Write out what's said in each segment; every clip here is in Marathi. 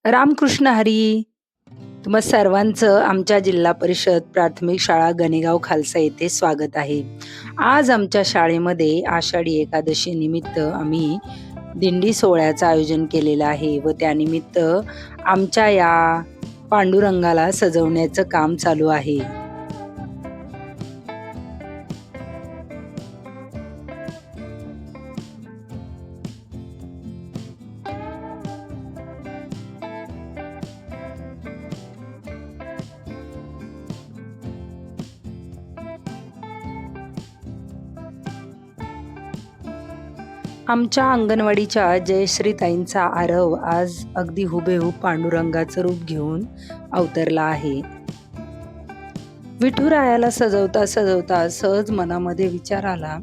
रामकृष्ण हरी. तुम्हा सर्वांचं आमच्या जिल्हा परिषद प्राथमिक शाळा गणेगाव खालसा येथे स्वागत आहे. आज आमच्या शाळेमध्ये आषाढी एकादशी निमित्त आम्ही दिंडी सोहळ्याचं आयोजन केलेलं आहे व त्यानिमित्त आमच्या या पांडुरंगाला सजवण्याचं काम चालू आहे. आमच्या अंगणवाडीच्या जयश्रीताईंचा आरव आज अगदी हुबेहूब पांडुरंगाचं रूप घेऊन अवतरला आहे. विठुरायाला सजवता सजवता सहज मनामध्ये विचार आला,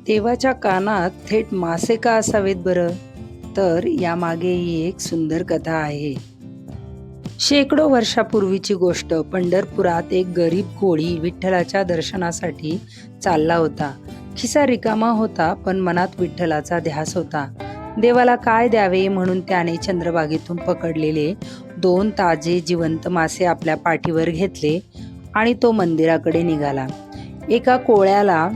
देवाच्या कानात थेट मासे का असावेत बरं? तर यामागे ही एक सुंदर कथा आहे. शेकडो वर्षापूर्वीची गोष्ट. पंढरपुरात एक गरीब कोळी विठ्ठलाच्या दर्शनासाठी चालला होता. खिसा रिकामा होता, पण मनात विठ्ठलाचा ध्यास होता. देवाला काय द्यावे म्हणून त्याने चंद्रभागेतून पकडलेले 2 ताजे जिवंत मासे आपल्या पाठीवर घेतले आणि तो मंदिराकडे निघाला. एका कोळ्याला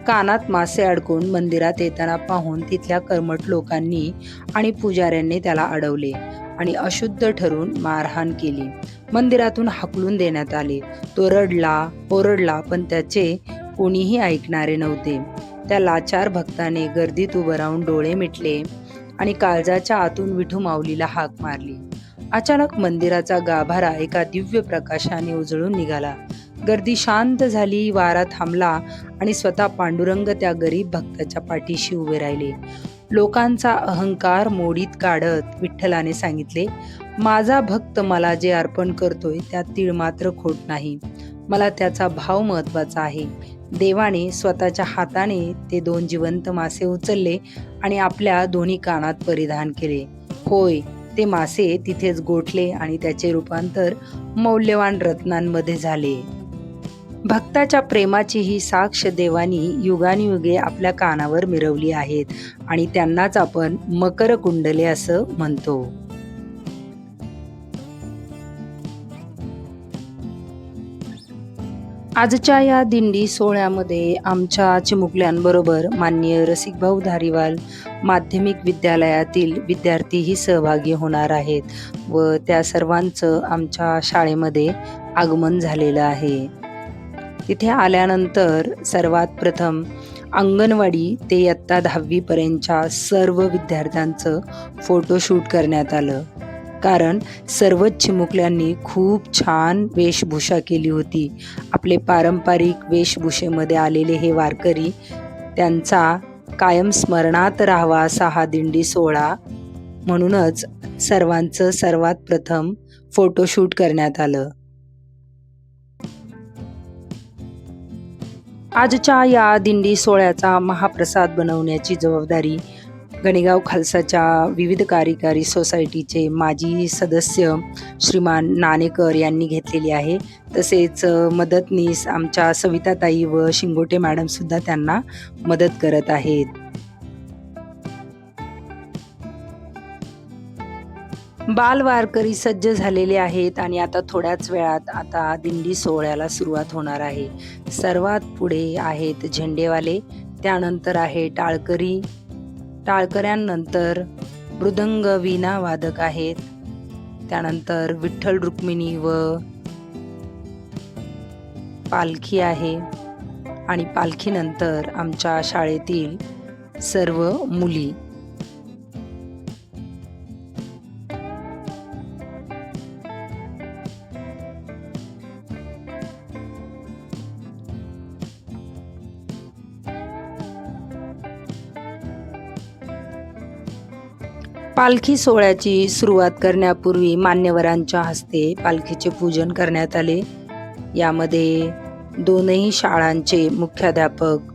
कानात मासे अडकून मंदिरात येताना पाहून तिथल्या कर्मठ लोकांनी आणि पुजाऱ्यांनी त्याला अडवले आणि अशुद्ध ठरून मारहाण केली. मंदिरातून हाकलून देण्यात आले. तो रडला, ओरडला, पण त्याचे कोणीही ऐकणारे नव्हते. त्या लाचार भक्ताने गर्दीत उभं राहून डोळे मिटले आणि काळजाच्या आतून विठू माऊलीला हाक मारली. अचानक मंदिराचा गाभारा एका दिव्य प्रकाशाने उजळून निघाला. गर्दी शांत झाली, वारा थांबला आणि स्वतः पांडुरंग त्या गरीब भक्ताच्या पाठीशी उभे राहिले. लोकांचा अहंकार मोडीत काढत विठ्ठलाने सांगितले, माझा भक्त मला जे अर्पण करतोय त्यात तीळ मात्र खोट नाही. मला त्याचा भाव महत्वाचा आहे. देवाने स्वतःच्या हाताने ते 2 जिवंत मासे उचलले आणि आपल्या दोन्ही कानात परिधान केले. होय, ते मासे तिथेच गोठले आणि त्याचे रूपांतर मौल्यवान रत्नांमध्ये झाले. भक्ताच्या प्रेमाची ही साक्ष देवानी युगानुयुगे आपल्या कानावर मिरवली आहेत आणि त्यांनाच आपण मकर कुंडले असं म्हणतो. आजच्या या दिंडी सोहळ्यामध्ये आमच्या चिमुकल्यांबरोबर माननीय रसिकभाऊ धारीवाल माध्यमिक विद्यालयातील विद्यार्थीही सहभागी होणार आहेत व त्या सर्वांचं आमच्या शाळेमध्ये आगमन झालेलं आहे. तिथे आल्यानंतर सर्वात प्रथम अंगणवाडी ते इयत्ता 10वी पर्यंतच्या सर्व विद्यार्थ्यांचं फोटोशूट करण्यात आलं. कारण सर्वच चिमुकल्यांनी खूप छान वेशभूषा केली होती. आपले पारंपरिक वेशभूषेमध्ये आलेले हे वारकरी त्यांचा कायम स्मरणात राहावा असा हा दिंडी सोहळा, म्हणूनच सर्वांचं सर्वात प्रथम फोटोशूट करण्यात आलं. आजच्या या दिंडी सोहळ्याचा महाप्रसाद बनवण्याची जबाबदारी गणेगाव खालसाच्या विविध कार्यकारी सोसायटीचे माजी सदस्य श्रीमान नाणेकर यांनी घेतलेली आहे. तसेच मदतनीस आमच्या सविताताई व शिंगोटे मॅडम सुद्धा त्यांना मदत करत आहेत. बाल वारकरी सज्ज झालेले आहेत आणि आता थोड्याच वेळात आता दिंडी सोहळ्याला सुरुवात होणार आहे. सर्वात पुढे आहेत झेंडेवाले, त्यानंतर आहे टाळकरी, टाळकऱ्यांनंतर मृदंग वीणा वादक आहेत, त्यानंतर विठ्ठल रुक्मिणी व पालखी आहे आणि पालखीनंतर आमच्या शाळेतील सर्व मुली. पालखी सोहळ्याची सुरुवात करण्यापूर्वी मान्यवरांच्या हस्ते पालखीचे पूजन करण्यात आले. यामध्ये 2ही शाळांचे मुख्याध्यापक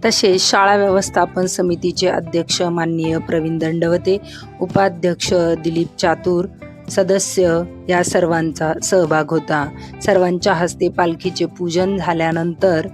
तसेच शाळा व्यवस्थापन समितीचे अध्यक्ष माननीय प्रवीण दंडवते, उपाध्यक्ष दिलीप चातुर, सदस्य या सर्वांचा सहभाग होता. सर्वांच्या हस्ते पालखीचे पूजन झाल्यानंतर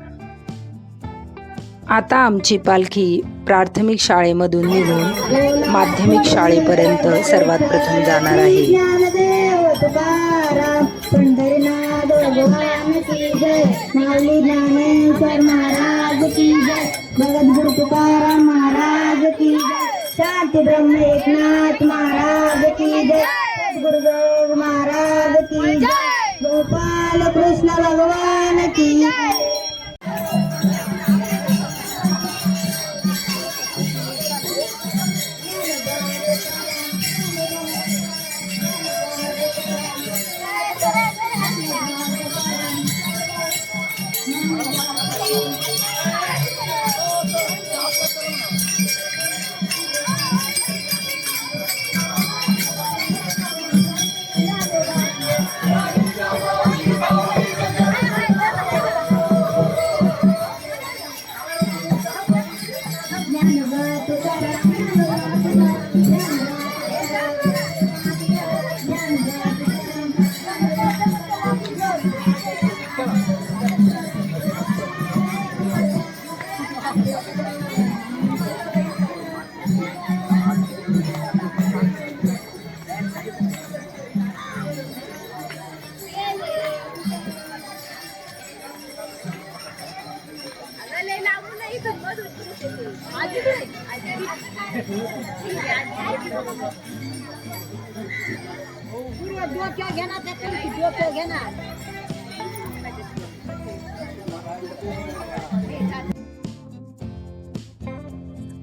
आता आमची पालखी प्राथमिक शाळेमधून निघून माध्यमिक शाळेपर्यंत सर्वात प्रथम जाणार आहे. ज्ञानदेव तुकाराम पंढरीनाथ भगवान की जय, माऊली ज्ञानेश्वर महाराज की जय, जगद्गुरु तुकाराम महाराज की जय, शांती ब्रह्म एकनाथ महाराज की जय, सद्गुरुदेव महाराज की जय, गोपाल कृष्ण भगवान की जय.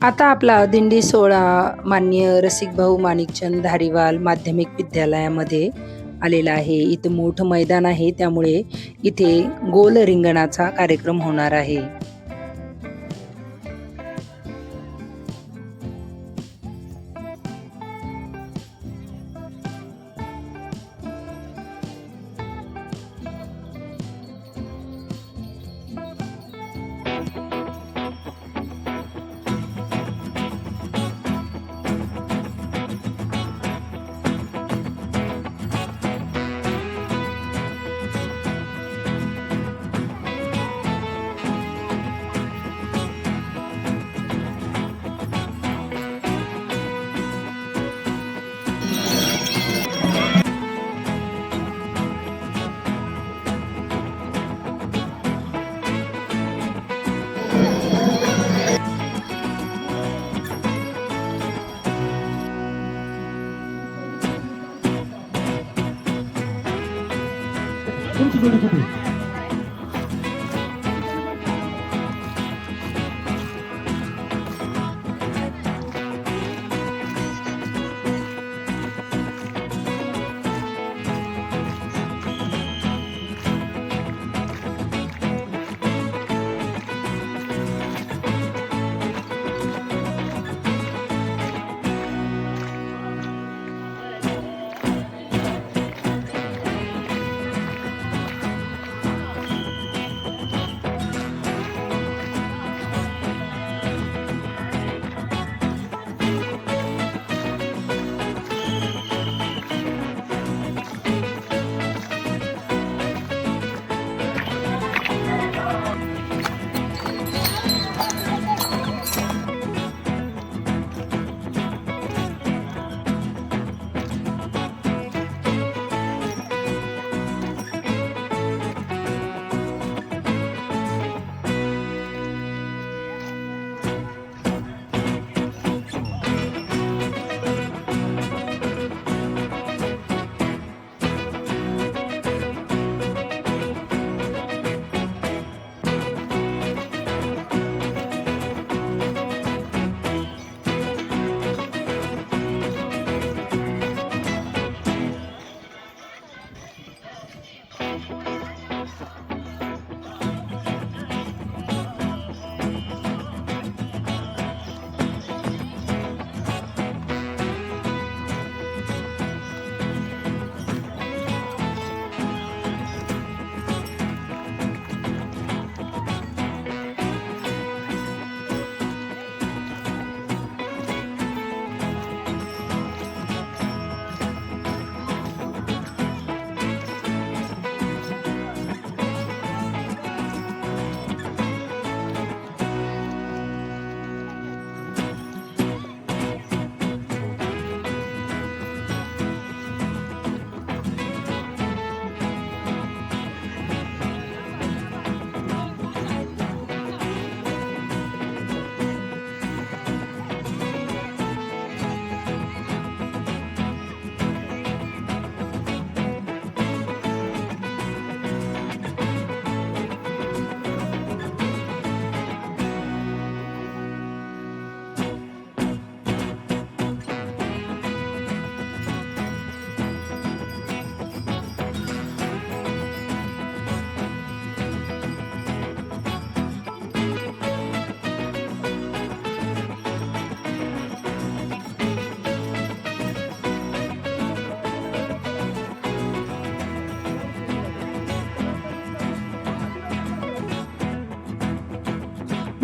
आता आपला दिंडी सोहळा माननीय रसिक भाऊ माणिकचंद धारीवाल माध्यमिक विद्यालयामध्ये आलेला आहे. इथं मोठं मैदान आहे, त्यामुळे इथे गोल रिंगणाचा कार्यक्रम होणार आहे.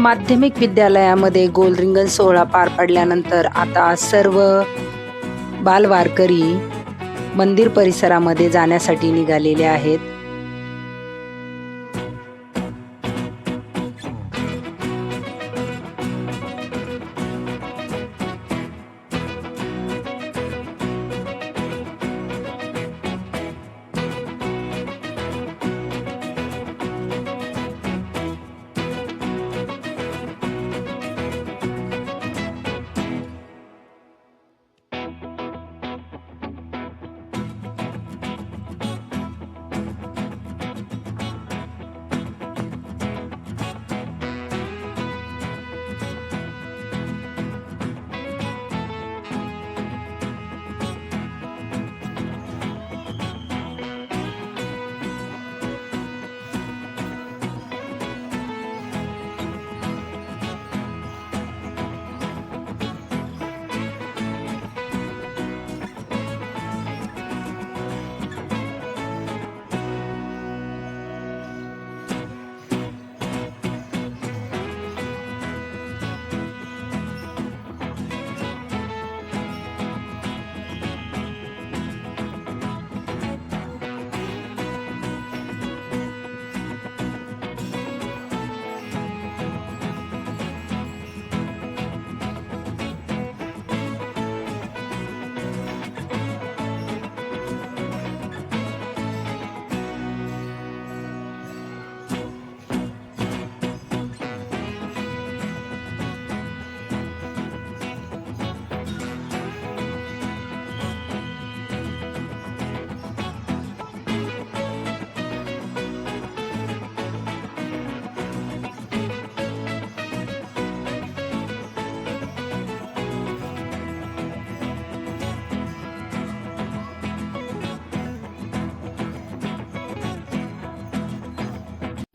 माध्यमिक विद्यालयामध्ये गोल रिंगण सोहळा पार पडल्यानंतर आता सर्व बालवारकरी मंदिर परिसरामध्ये जाण्यासाठी निघालेले आहेत.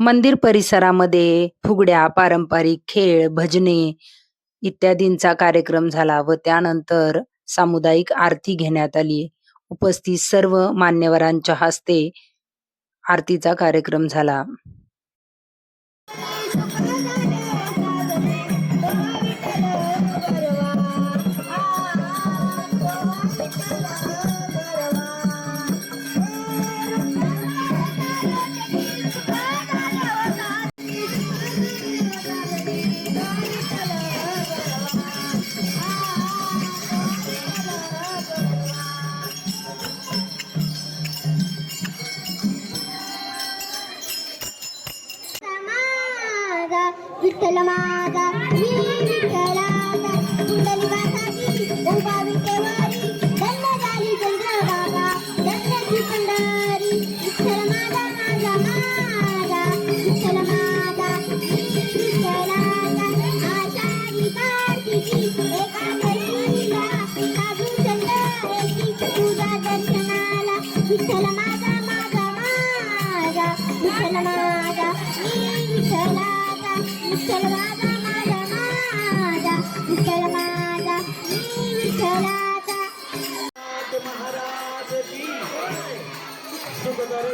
मंदिर परिसरामध्ये फुगड्या, पारंपरिक खेळ, भजने इत्यादींचा कार्यक्रम झाला व त्यानंतर सामुदायिक आरती घेण्यात आली. उपस्थित सर्व मान्यवरांच्या हस्ते आरतीचा कार्यक्रम झाला. विठ्ठल माझा मी विठ्ठलाचा कुंडली वासाची उभा विठ्ठवारी धन्य झाली चंद्रभागा दत्तची पंढरी विठ्ठल माझा माझा माझा विठ्ठल माझा मी विठ्ठलाचा आषाढी कार्तिकी एकादशीला साधू चंद्राची तुझ्या दर्शनाला विठ्ठल माझा माझा माझा विठ्ठल माझा मी विठ्ठला विठ्ठल माझा माझा माझा विठ्ठल माझा मी विठ्ठलाचा. महाराज की सुखकर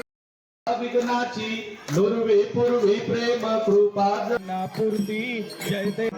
विघ्नाची दुर्वे पूर्वी प्रेम कृपा जनापूर्ती जय ते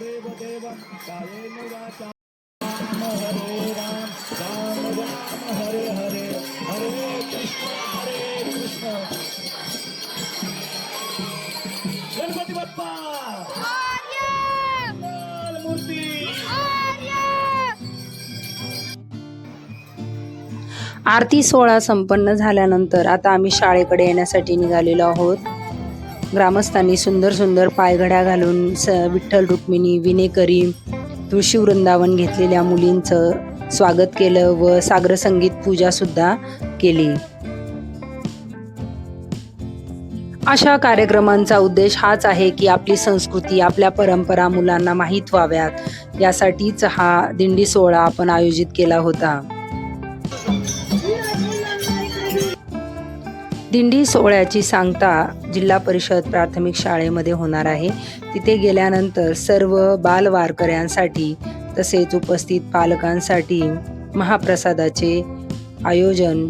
देव देव कायेन वाचा हरे राम राम राम हरे हरे हरे कृष्ण गणपती बाप्पा मूर्ती. आरती सोहळा संपन्न झाल्यानंतर आता आम्ही शाळेकडे येण्यासाठी निघालेलो आहोत. ग्रामस्थांनी सुंदर सुंदर पायघड्या घालून विठ्ठल रुक्मिणी विनेकरी तुळशी वृंदावन घेतलेल्या मुलींचं स्वागत केलं व सागर संगीत पूजा सुद्धा केली. अशा कार्यक्रमांचा उद्देश हाच आहे की आपली संस्कृती आपल्या परंपरा मुलांना माहीत व्हाव्यात, यासाठीच हा दिंडी सोहळा आपण आयोजित केला होता. दिंडी सोहळ्याची सांगता जिल्हा परिषद प्राथमिक शाळेमध्ये होणार आहे. तिथे गेल्यानंतर सर्व बालवारकऱ्यांसाठी तसेच उपस्थित पालकांसाठी महाप्रसादाचे आयोजन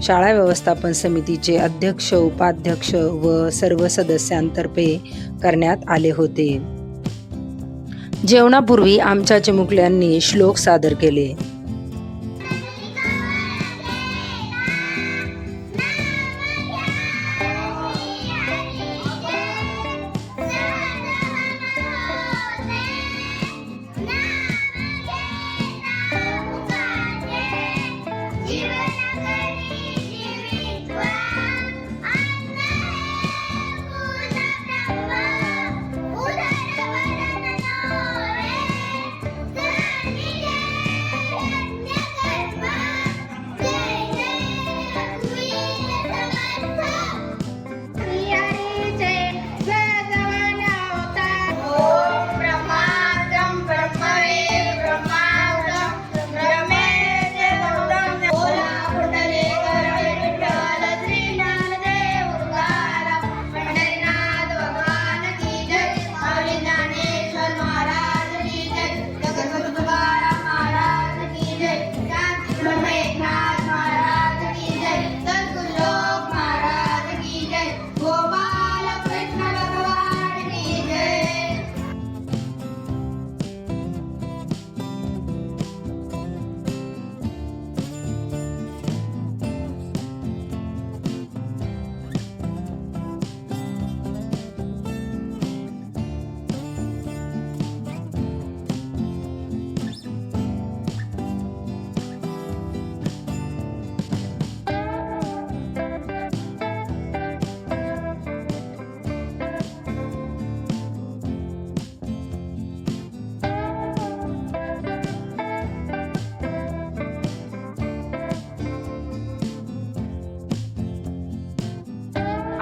शाळा व्यवस्थापन समितीचे अध्यक्ष उपाध्यक्ष व सर्व सदस्यांतर्फे करण्यात आले होते. जेवणापूर्वी आमच्या चिमुकल्यांनी श्लोक सादर केले.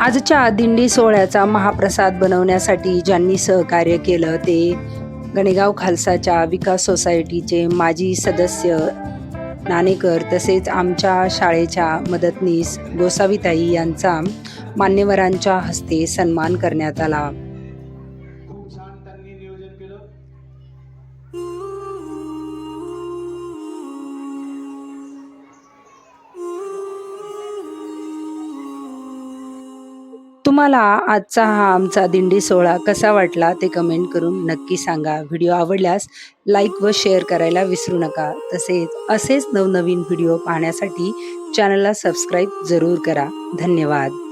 आजच्या दिंडी सोहळ्याचा महाप्रसाद बनवण्यासाठी ज्यांनी सहकार्य केलं ते गणेगाव खालसाच्या विकास सोसायटीचे माजी सदस्य नाणेकर तसेच आमच्या शाळेच्या मदतनीस गोसावीताई यांचा मान्यवरांच्या हस्ते सन्मान करण्यात आला. खूप छान त्यांनी नियोजन केलं. तुम्हाला आजचा हा आमचा दिंडी सोहळा कसा वाटला ते कमेंट करून नक्की सांगा. व्हिडिओ आवडल्यास लाईक व शेअर करायला विसरू नका. तसेच असेच नवनवीन व्हिडिओ पाहण्यासाठी चॅनलला सबस्क्राईब जरूर करा. धन्यवाद.